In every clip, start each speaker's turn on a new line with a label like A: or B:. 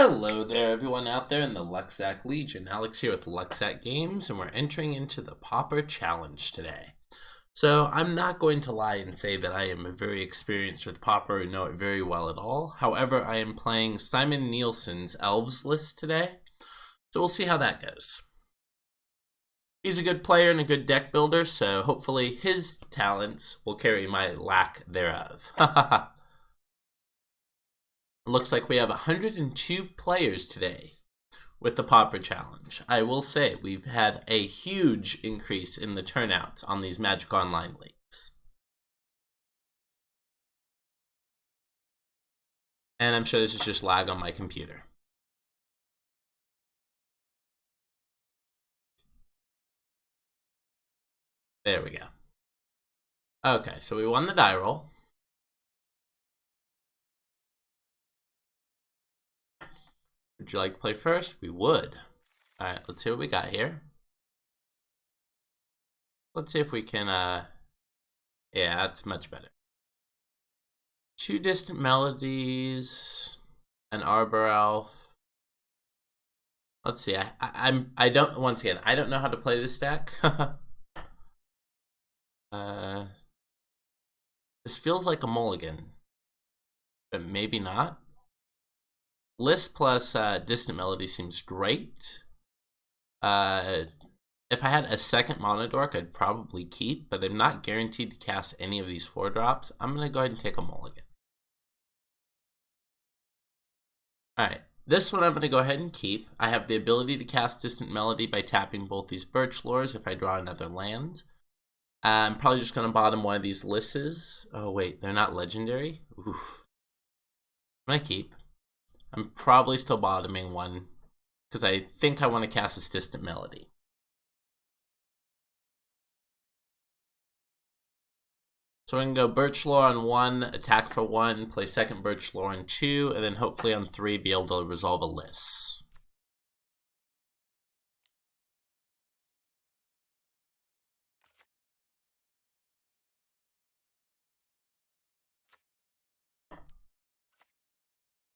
A: Hello there, everyone out there in the Lucksack Legion. Alex here with Lucksack Games, and we're entering into the Pauper Challenge today. So, I'm not going to lie and say that I am very experienced with Pauper and know it very well at all. However, I am playing Simon Nielsen's Elves list today, so we'll see how that goes. He's a good player and a good deck builder, so hopefully his talents will carry my lack thereof. Looks like we have 102 players today with the Pauper Challenge. I will say we've had a huge increase in the turnouts on these Magic Online leagues. And I'm sure this is just lag on my computer. There we go. Okay, so we won the die roll. Would you like to play first? We would. Alright, let's see what we got here. Let's see if we can, yeah, that's much better. 2 Distant Melodies, an Arbor Elf. Let's see, I don't, once again, I don't know how to play this deck. This feels like a mulligan, but maybe not. List plus Distant Melody seems great. If I had a second Monodork, I'd probably keep, but I'm not guaranteed to cast any of these 4-drops. I'm going to go ahead and take a mulligan. Alright, this one I'm going to go ahead and keep. I have the ability to cast Distant Melody by tapping both these Birch Lures if I draw another land. I'm probably just going to bottom one of these lists. Oh wait, they're not legendary? Oof. I'm going to keep. I'm probably still bottoming one because I think I want to cast this Distant Melody. So we can go Birch Lore on 1, attack for 1, play second Birch Lore on 2, and then hopefully on 3 be able to resolve a list.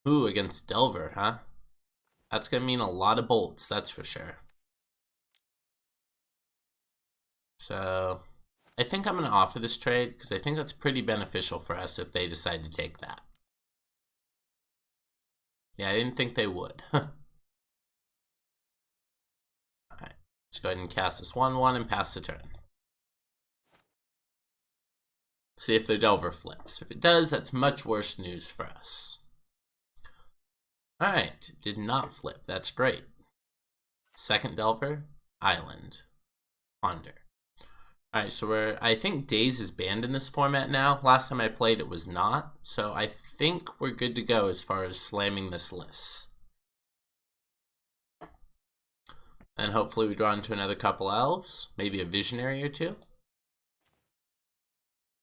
A: Ooh, against Delver, huh? That's going to mean a lot of bolts, that's for sure. So, I think I'm going to offer this trade, because I think that's pretty beneficial for us if they decide to take that. Yeah, I didn't think they would. Alright, let's go ahead and cast this 1/1 and pass the turn. See if the Delver flips. If it does, that's much worse news for us. Alright, did not flip. That's great. Second Delver, Island, Ponder. Alright, so I think Daze is banned in this format now. Last time I played it was not, so I think we're good to go as far as slamming this list. And hopefully we draw into another couple elves, maybe a visionary or two.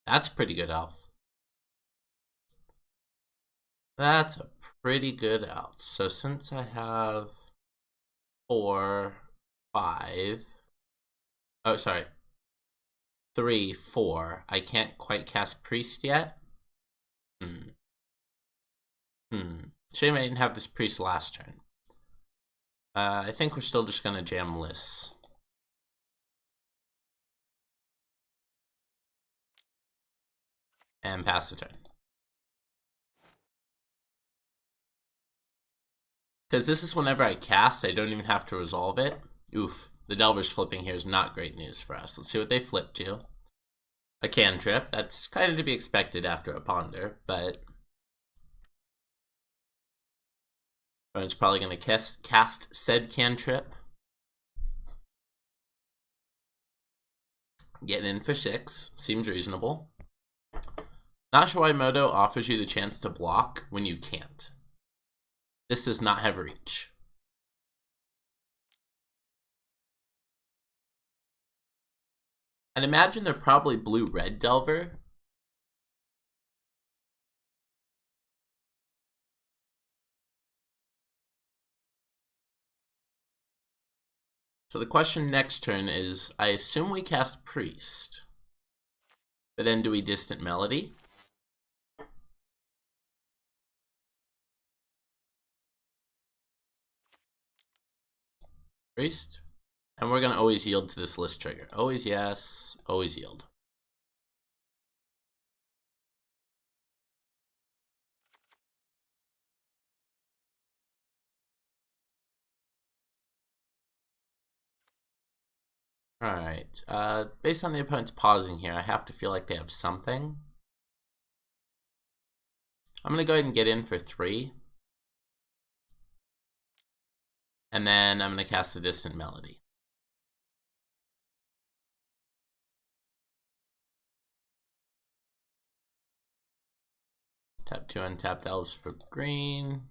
A: That's a pretty good elf. That's a pretty good elf. So since I have 4, 5, oh sorry, 3, 4, I can't quite cast Priest yet. Shame I didn't have this Priest last turn. I think we're still just gonna jam lists. And pass the turn. Because this is whenever I cast, I don't even have to resolve it. Oof, the Delver's flipping here is not great news for us. Let's see what they flip to. A cantrip. That's kind of to be expected after a Ponder, but it's probably going to cast said cantrip. Getting in for 6. Seems reasonable. Not sure why Moto offers you the chance to block when you can't. This does not have reach. And imagine they're probably blue-red Delver. So the question next turn is, I assume we cast Priest. But then do we Distant Melody? Priest. And we're going to always yield to this list trigger. Always yes, always yield. Alright, based on the opponent's pausing here, I have to feel like they have something. I'm going to go ahead and get in for 3. And then I'm going to cast a Distant Melody. Tap 2 untapped Elves for green.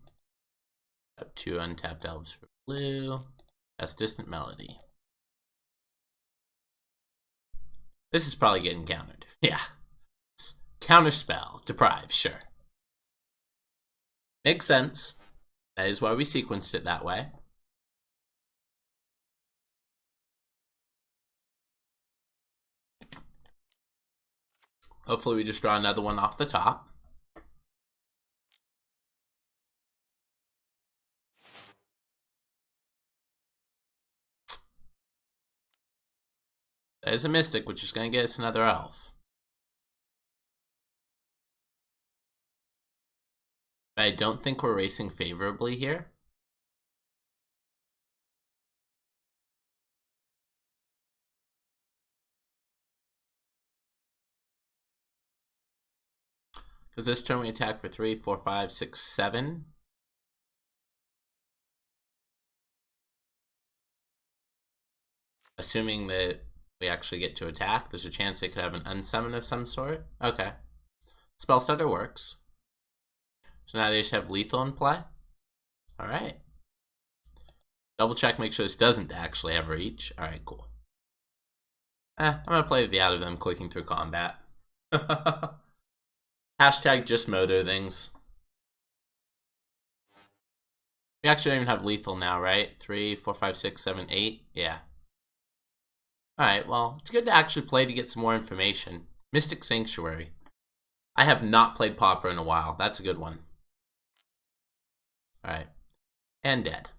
A: Tap 2 untapped Elves for blue. That's Distant Melody. This is probably getting countered. Yeah. Counterspell. Deprive, sure. Makes sense. That is why we sequenced it that way. Hopefully we just draw another one off the top. That is a Mystic, which is going to get us another Elf. But I don't think we're racing favorably here. Because this turn we attack for 3, 4, 5, 6, 7. Assuming that we actually get to attack, there's a chance they could have an unsummon of some sort. Okay. Spell Stutter works. So now they just have lethal in play. Alright. Double check, make sure this doesn't actually have reach. Alright, cool. I'm going to play the out of them clicking through combat. Hashtag just moto things. We actually don't even have lethal now, right? 3, 4, 5, 6, 7, 8. Yeah. Alright, well, it's good to actually play to get some more information. Mystic Sanctuary. I have not played Pauper in a while. That's a good one. Alright. And dead.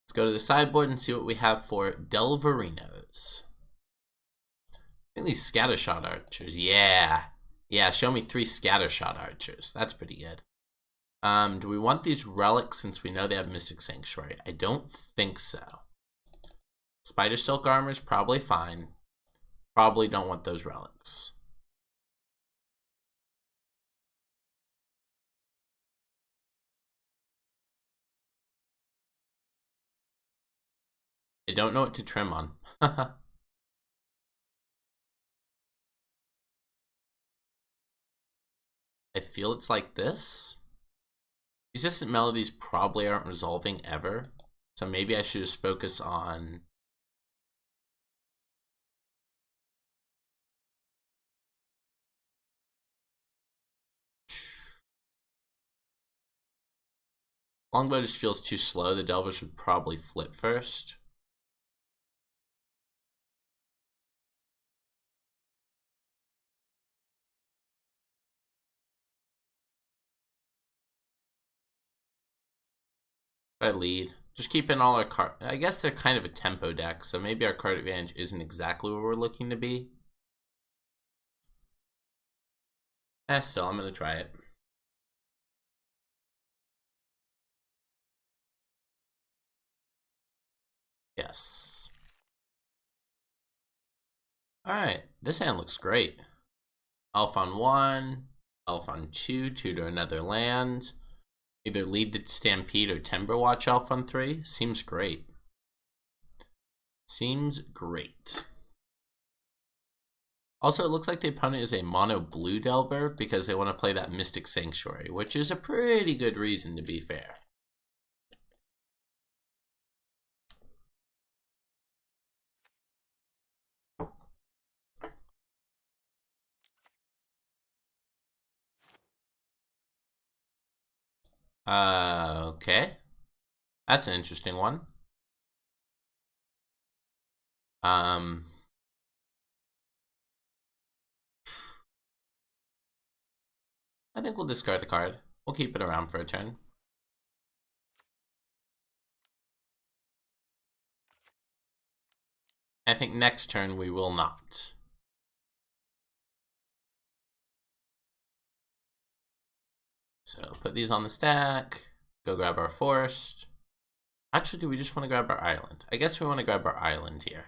A: Let's go to the sideboard and see what we have for Delverinos. I think these Scattershot Archers. Yeah. Yeah, show me 3 Scattershot Archers. That's pretty good. Do we want these relics since we know they have Mystic Sanctuary? I don't think so. Spider Silk Armor is probably fine. Probably don't want those relics. I don't know what to trim on. I feel it's like this. Resistant Melodies probably aren't resolving ever. So maybe I should just focus on... Longbow just feels too slow. The Delver should probably flip first. I lead. Just keep in all our card. I guess they're kind of a tempo deck, so maybe our card advantage isn't exactly where we're looking to be. Still, I'm going to try it. Yes. Alright, this hand looks great. Elf on 1, Elf on 2, 2 to another land. Either lead the Stampede or Timberwatch Elf on 3. Seems great. Seems great. Also, it looks like the opponent is a mono blue Delver because they want to play that Mystic Sanctuary, which is a pretty good reason to be fair. Okay. That's an interesting one. I think we'll discard the card. We'll keep it around for a turn. I think next turn we will not. So put these on the stack, go grab our forest. Actually, do we just want to grab our island? I guess we want to grab our island here.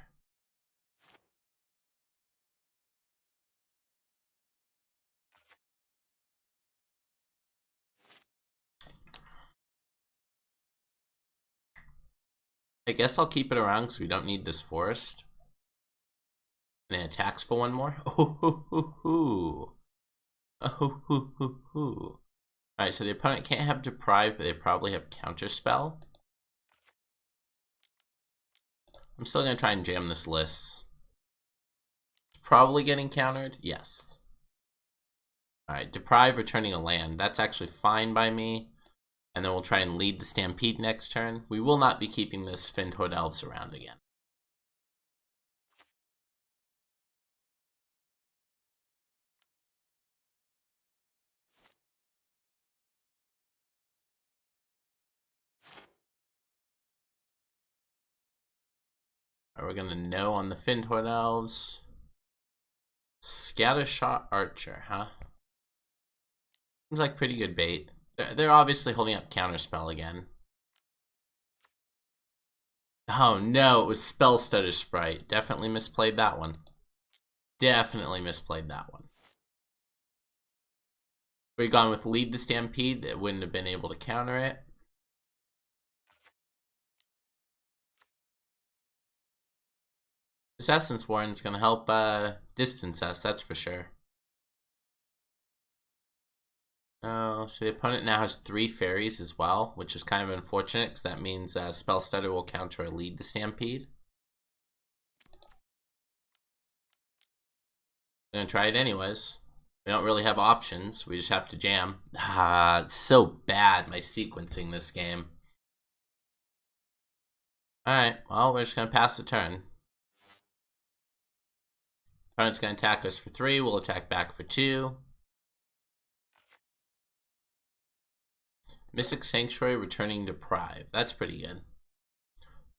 A: I guess I'll keep it around because we don't need this forest. And it attacks for one more. Oh, hoo, hoo, hoo. Oh, hoo, hoo, hoo. Alright, so the opponent can't have Deprive, but they probably have Counterspell. I'm still going to try and jam this list. Probably getting countered? Yes. Alright, Deprive returning a land. That's actually fine by me. And then we'll try and lead the Stampede next turn. We will not be keeping this Findhood Elves around again. We're going to no on the Findhood Elves. Scattershot Archer, huh? Seems like pretty good bait. They're obviously holding up Counterspell again. Oh no, it was Spell Stutter Sprite. Definitely misplayed that one. Definitely misplayed that one. If we'd gone with Lead the Stampede, it wouldn't have been able to counter it. This Essence Warren's going to help distance us, that's for sure. Oh, so the opponent now has 3 fairies as well, which is kind of unfortunate because that means Spell Stutter will counter a Lead the Stampede. I'm going to try it anyways. We don't really have options. We just have to jam. Ah, it's so bad, my sequencing this game. Alright, well, we're just going to pass the turn. Opponent's going to attack us for 3. We'll attack back for 2. Mystic Sanctuary returning Deprive. That's pretty good.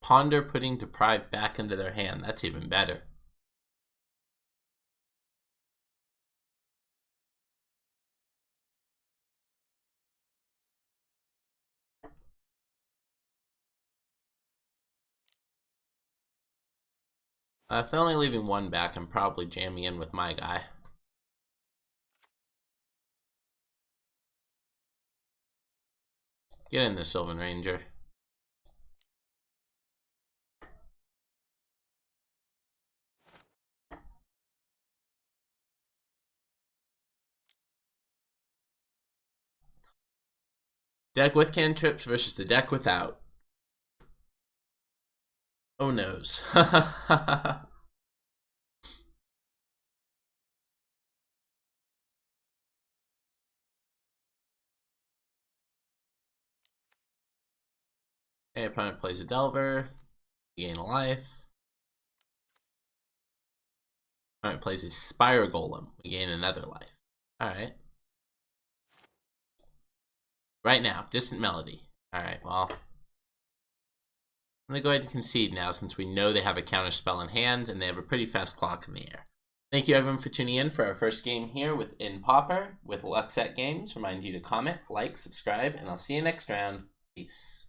A: Ponder putting Deprive back into their hand. That's even better. If they're only leaving 1 back, I'm probably jamming in with my guy. Get in the Sylvan Ranger. Deck with cantrips versus the deck without. Oh noes. Okay, opponent plays a Delver. You gain a life. Opponent plays a Spire Golem. We gain another life. Alright. Right now, Distant Melody. Alright, well. I'm going to go ahead and concede now since we know they have a counter spell in hand and they have a pretty fast clock in the air. Thank you everyone for tuning in for our first game here in Pauper with Lucksack Games. Remind you to comment, like, subscribe, and I'll see you next round. Peace.